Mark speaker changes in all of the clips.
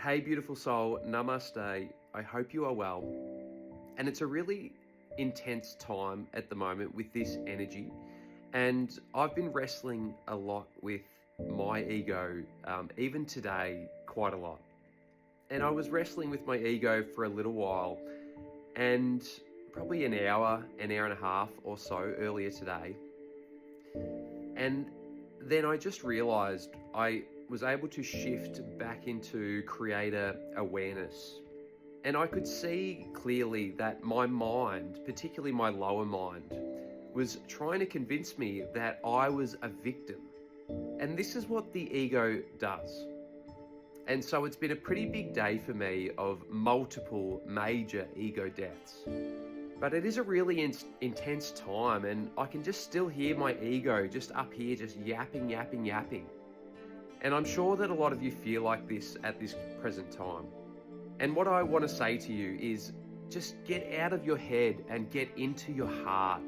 Speaker 1: Hey, beautiful soul, namaste. I hope you are well. And it's a really intense time at the moment with this energy. And I've been wrestling a lot with my ego, even today, quite a lot. And I was wrestling with my ego for a little while, and probably an hour and a half or so earlier today. And then I just realized I was able to shift back into creator awareness. And I could see clearly that my mind, particularly my lower mind, was trying to convince me that I was a victim. And this is what the ego does. And so it's been a pretty big day for me of multiple major ego deaths. But it is a really intense time, and I can just still hear my ego just up here, just yapping. And I'm sure that a lot of you feel like this at this present time. And what I want to say to you is just get out of your head and get into your heart.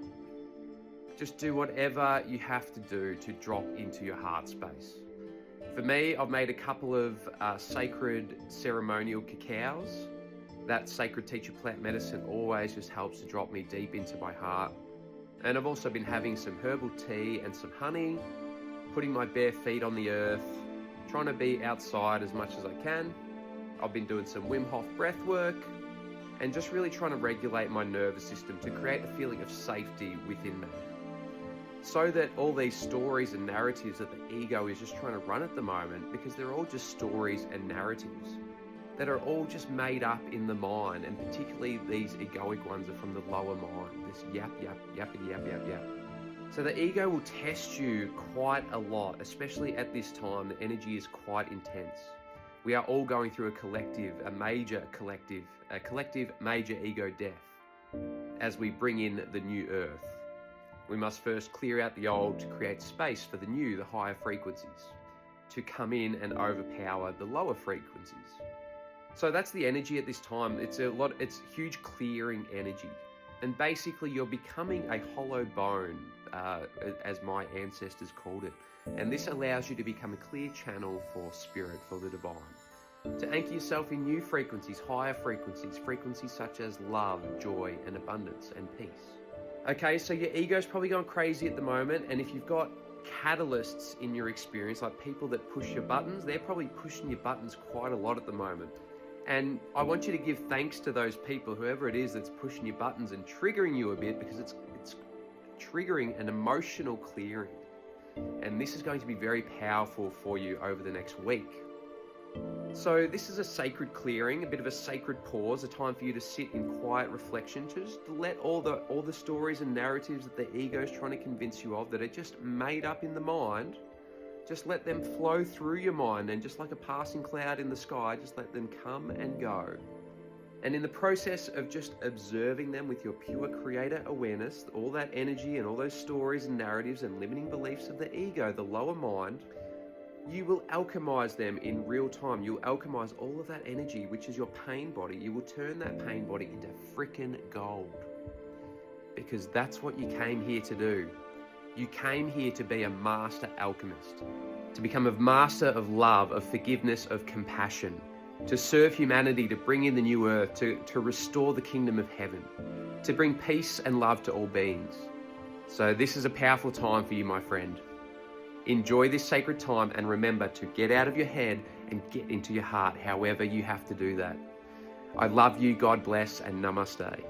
Speaker 1: Just do whatever you have to do to drop into your heart space. For me, I've made a couple of sacred ceremonial cacaos. That sacred teacher plant medicine always just helps to drop me deep into my heart. And I've also been having some herbal tea and some honey, putting my bare feet on the earth, trying to be outside as much as I can. I've been doing some Wim Hof breath work and just really trying to regulate my nervous system to create a feeling of safety within me. So that all these stories and narratives that the ego is just trying to run at the moment, because they're all just stories and narratives that are all just made up in the mind, and particularly these egoic ones are from the lower mind, this yap. So the ego will test you quite a lot, especially at this time. The energy is quite intense. We are all going through a collective major ego death as we bring in the new earth. We must first clear out the old to create space for the new, the higher frequencies, to come in and overpower the lower frequencies. So that's the energy at this time. It's huge clearing energy. And basically you're becoming a hollow bone, as my ancestors called it. And this allows you to become a clear channel for spirit, for the divine. To anchor yourself in new frequencies, higher frequencies such as love, joy, and abundance, and peace. Okay, so your ego's probably going crazy at the moment, and if you've got catalysts in your experience, like people that push your buttons, they're probably pushing your buttons quite a lot at the moment. And I want you to give thanks to those people, whoever it is that's pushing your buttons and triggering you a bit, because it's triggering an emotional clearing. And this is going to be very powerful for you over the next week. So this is a sacred clearing, a bit of a sacred pause, a time for you to sit in quiet reflection, just to let all the stories and narratives that the ego is trying to convince you of, that are just made up in the mind, just let them flow through your mind, and just like a passing cloud in the sky, just let them come and go. And in the process of just observing them with your pure creator awareness, all that energy and all those stories and narratives and limiting beliefs of the ego, the lower mind, you will alchemize them in real time. You'll alchemize all of that energy, which is your pain body. You will turn that pain body into frickin' gold. Because that's what you came here to do. You came here to be a master alchemist, to become a master of love, of forgiveness, of compassion, to serve humanity, to bring in the new earth, to restore the kingdom of heaven, to bring peace and love to all beings. So this is a powerful time for you, my friend. Enjoy this sacred time, and remember to get out of your head and get into your heart, however you have to do that. I love you, God bless, and namaste.